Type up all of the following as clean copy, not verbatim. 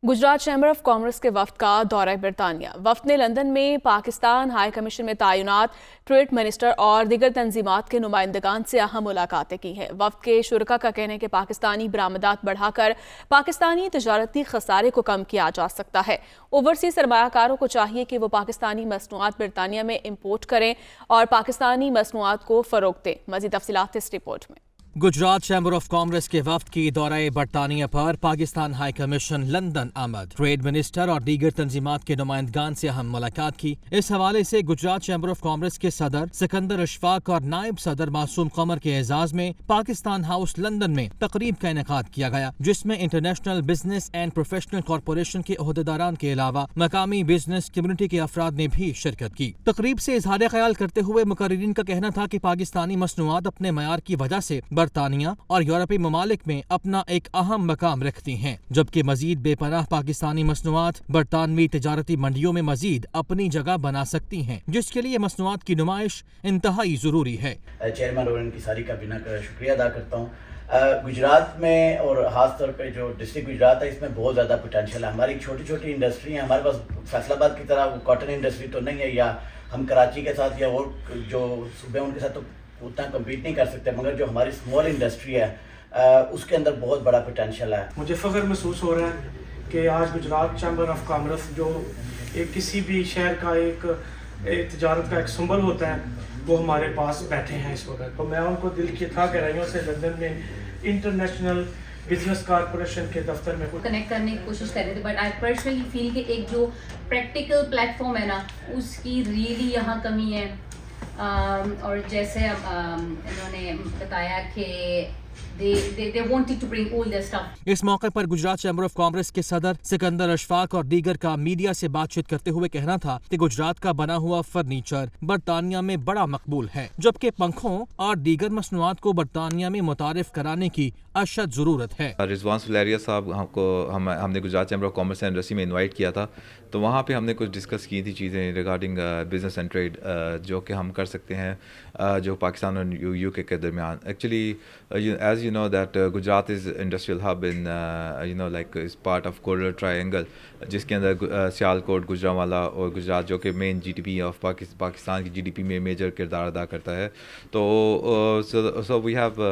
Gujarat chamber of commerce के वफ्द का दौरा बरतानिया। वफ्द ने लंदन में पाकिस्तान हाई कमीशन में तैनात ट्रेड मिनिस्टर और दीगर तंजीमात के नुमाइंदगान से अहम मुलाकातें की हैं। वफ्द के शुरका का कहना है कि पाकिस्तानी बरामदात बढ़ाकर पाकिस्तानी तजारती खसारे को कम किया जा सकता है। ओवरसीज सरमायाकारों को चाहिए कि वो पाकिस्तानी मसनूआत बरतानिया में इम्पोर्ट करें और पाकिस्तानी मसनूआत को फ़रोग़ दें। मज़ीद तफसीलात इस रिपोर्ट में। गुजरात चैम्बर ऑफ कॉमर्स के वफ्द की दौरे बरतानिया पर पाकिस्तान हाई कमीशन लंदन आमद। ट्रेड मिनिस्टर और दीगर तंजीमात के नुमाइंदगान से अहम मुलाकात की। इस हवाले से गुजरात चैम्बर ऑफ कॉमर्स के सदर सिकंदर अशफाक और नायब सदर मासूम कमर के एजाज में पाकिस्तान हाउस लंदन में तकरीब का इनेकाद किया गया, जिसमें international business and professional corporation के ओहदेदारान के अलावा मकामी बिजनेस कम्युनिटी के अफराद ने भी शिरकत की। तकरीब से इजहार ख्याल करते हुए मुकर्रिरीन का कहना था कि पाकिस्तानी मसनूआत अपने मयार की वजह से बरतानिया और यूरोपीय ममालिक में अपना एक अहम मकाम रखती हैं, जबकि मजीद बेपनाह पाकिस्तानी मसनूआत बरतानवी तजारती मंडियों में मजीद अपनी जगह बना सकती हैं, जिसके लिए मसनूआत की नुमाइश इंतहाई जरूरी है। चेयरमैन और इनकी सारी काबीना का शुक्रिया अदा करता हूँ। गुजरात में और ख़ास तौर पे जो डिस्ट्रिक्ट गुजरात है, इसमें बहुत ज़्यादा पोटेंशियल है। हमारी छोटी छोटी इंडस्ट्री है, हमारे पास फैसलाबाद की तरह कॉटन इंडस्ट्री तो नहीं है, या हम कराची के साथ या और जो सूबे उनके साथ तो उतना कम्पीट नहीं कर सकते, मगर जो हमारी स्मॉल इंडस्ट्री है उसके अंदर बहुत बड़ा पोटेंशियल है। मुझे फ़ख्र महसूस हो रहा है कि आज गुजरात चैम्बर ऑफ कॉमर्स जो एक किसी भी शहर का एक तजारत का एक सिंबल होता है, वो हमारे पास बैठे हैं इस वक्त। तो मैं उनको दिल की गहराइयों से लंदन में इंटरनेशनल बिजनेस कॉरपोरेशन के दफ्तर में कनेक्ट करने की कोशिश कर रहे थे, बट आई पर्सनली फील कि एक जो प्रैक्टिकल प्लेटफॉर्म है ना, उसकी रियली यहाँ कमी है। और जैसे इन्होंने बताया कि they wanted to bring all their stuff. इस मौके पर गुजरात चैम्बर ऑफ कॉमर्स के सदर सिकंदर अशफाक और दीगर का मीडिया से बातचीत करते हुए कहना था कि गुजरात का बना हुआ फर्नीचर बरतानिया में बड़ा मकबूल है, जबकि पंखों और दीगर मसनूआत को बरतानिया में मुतारिफ कराने की अशद जरूरत है। रिजवान सुलेरिया साहब हमने Gujarat chamber of commerce and industry में इनवाइट किया था, तो वहाँ पे हमने कुछ डिस्कस की थी चीज़ें रिगार्डिंग बिजनेस एंड ट्रेड जो कि हम कर सकते हैं जो पाकिस्तान और यूके के दरमियान। Actually as you know that Gujarat is industrial hub in like is part of corridor triangle, जिसके अंदर सियालकोट, गुजरांवाला और गुजरात जो कि मेन जीडीपी ऑफ पाकिस्तान की जीडीपी में मेजर किरदार अदा करता है। तो सो वी हैव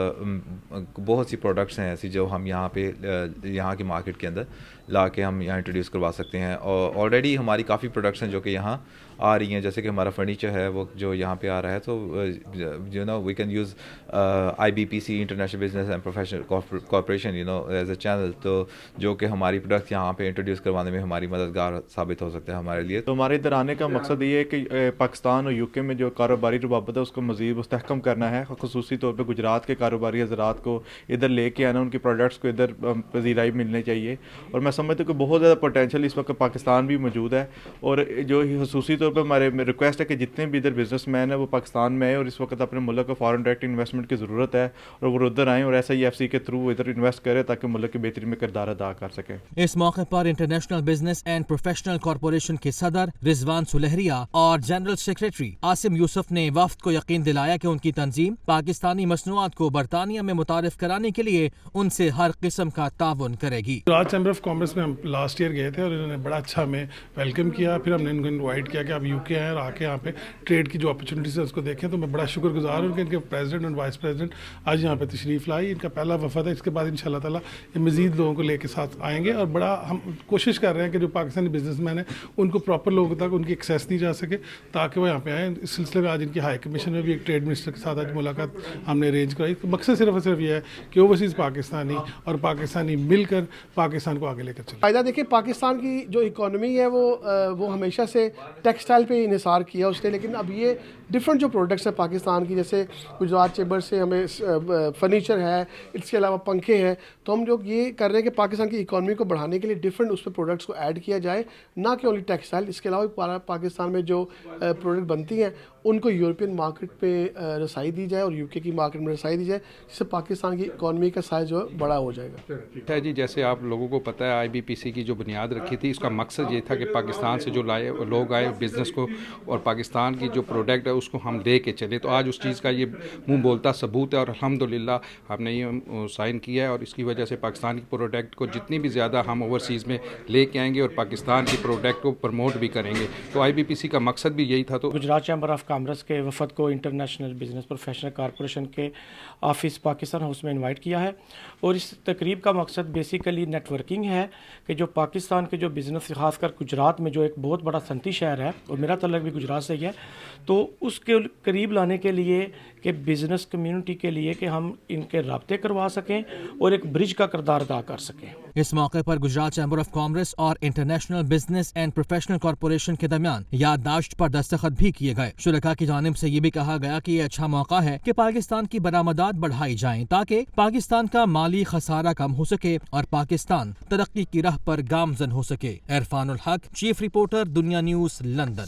बहुत सी प्रोडक्ट्स हैं ऐसी जो हम यहाँ पे यहाँ की मार्केट के अंदर ला के हम यहाँ इंट्रोड्यूस करवा सकते हैं। और ऑलरेडी हमारी काफ़ी प्रोडक्ट्स हैं जो कि यहाँ आ रही हैं, जैसे कि हमारा फर्नीचर है वो जो यहाँ पे आ रहा है, तो we can use IBPC international business and professional corporation as a channel, तो जो कि हमारी प्रोडक्ट यहाँ पे इंट्रोड्यूस करवाने में हमारी मददगार साबित हो सकता है हमारे लिए। तो हमारे इधर आने का मकसद ये है कि पाकिस्तान और यूके में जो कारोबारी रवाबत है उसको मज़ीद मुस्तहकम करना है, खुसूसी तौर पर गुजरात के कारोबारी हज़रात को इधर लेके आना, उनकी प्रोडक्ट्स को इधर पजीराई मिलनी चाहिए। और मैं समझता हूँ कि बहुत ज़्यादा पोटेंशियल इस वक्त पाकिस्तान भी मौजूद है, और जो खुसूसी तौर पर हमारे रिक्वेस्ट है कि जितने भी इधर बिजनेस मैन है वो पाकिस्तान में आए, और इस वक्त अपने मुल्क को फॉरेन डायरेक्ट इन्वेस्टमेंट की ज़रूरत है, और वो उधर आएँ और SIFC के थ्रू इधर इन्वेस्ट करें ताकि मुल्क की बेहतरी में किरदार अदा कर सकें। इस मौके पर international business and professional corporation के सदर रिजवान सुलेहरिया और जनरल सेक्रेटरी आसिम यूसुफ ने वफ्द को यकीन दिलाया कि उनकी तंजीम पाकिस्तानी मसनूआत को बरतानिया में मुतारिफ कराने के लिए उनसे हर किस्म का ताउन करेगी। गुजरात चैम्बर ऑफ कॉमर्स में हम लास्ट ईयर गए थे और इन्होंने बड़ा अच्छा हमें वेलकम किया। फिर हमने इनको इन्वाइट किया कि आप यूके आएँ और आके यहाँ पे ट्रेड की जो अपॉर्चुनिटीज़ है उसको देखें। तो मैं बड़ा शुक्रगुजार हूँ कि इनके प्रेसिडेंट और वाइस प्रेसिडेंट आज यहाँ पे तशरीफ़ लाई। इनका पहला वफद है, इसके बाद इंशाल्लाह ताला ये मज़ीद लोगों को लेके साथ आएंगे, और बड़ा हम कोशिश कर रहे हैं कि जो पाकिस्तानी बिजनेसमैन है उनको प्रॉपर लोगों तक उनकी एक्सेस दी जा सके ताकि वो यहाँ पे आएँ। इस सिलसिले में आज इनकी हाई कमीशन में भी एक ट्रेड मिनिस्टर के साथ आज मुलाकात हमने अरेंज कराई। तो मकसद सिर्फ और सिर्फ ये है कि ओवरसीज़ पाकिस्तानी और पाकिस्तानी मिलकर पाकिस्तान को आगे लेकर चले। फ़ायदा देखिए, पाकिस्तान की जो इकॉनमी है वो हमेशा से टेक्सटाइल पे इन्हिसार किया उसने, लेकिन अब ये डिफरेंट जो प्रोडक्ट्स हैं पाकिस्तान की, जैसे गुजरात चैम्बर से हमें फर्नीचर है, इसके अलावा पंखे हैं, तो हम लोग ये कर रहे हैं कि पाकिस्तान की इकॉनमी को बढ़ाने के लिए डिफरेंट उस पर प्रोडक्ट्स को ऐड किया जाए, ना कि ओनली टेक्सटाइल। इसके अलावा पाकिस्तान में जो प्रोडक्ट बनती हैं उनको यूरोपियन मार्केट पे रसाई दी जाए और यूके की मार्केट में रसाई दी जाए, जिससे पाकिस्तान की इकॉनमी का साइज जो है बड़ा हो जाएगा। जी, जैसे आप लोगों को पता है IBPC की जो बुनियाद रखी थी, इसका मकसद ये था कि पाकिस्तान से जो लोग आए बिज़नेस को और पाकिस्तान की जो प्रोडक्ट है اس کو ہم لے کے چلے. تو آج اس چیز کا یہ منہ بولتا ثبوت ہے, اور الحمدللہ ہم نے یہ سائن کیا ہے, اور اس کی وجہ سے پاکستان کی پروڈکٹ کو جتنی بھی زیادہ ہم اوورسیز میں لے کے آئیں گے اور پاکستان کی پروڈکٹ کو پروموٹ بھی کریں گے. تو IBPC کا مقصد بھی یہی تھا. تو گجرات چیمبر آف کامرس کے وفد کو انٹرنیشنل بزنس پروفیشنل کارپوریشن کے آفس پاکستان ہاؤس میں انوائٹ کیا ہے, اور اس تقریب کا مقصد بیسیکلی نیٹ ورکنگ ہے کہ جو پاکستان کے جو بزنس خاص کر گجرات میں جو ایک بہت بڑا صنعتی شہر ہے, اور میرا تعلق بھی گجرات سے ہی ہے, تو اس کے قریب لانے کے لیے کہ بزنس کمیونٹی کے لیے کہ ہم ان کے رابطے کروا سکیں اور ایک برج کا کردار ادا کر سکیں. اس موقع پر گجرات چیمبر آف کامرس اور international business and professional corporation کے درمیان یادداشت پر دستخط بھی کیے گئے. شرکاء کی جانب سے یہ بھی کہا گیا کہ یہ اچھا موقع ہے کہ پاکستان کی برآمدات بڑھائی جائیں تاکہ پاکستان کا مالی خسارہ کم ہو سکے اور پاکستان ترقی کی راہ پر گامزن ہو سکے. عرفان الحق, چیف رپورٹر, دنیا نیوز, لندن.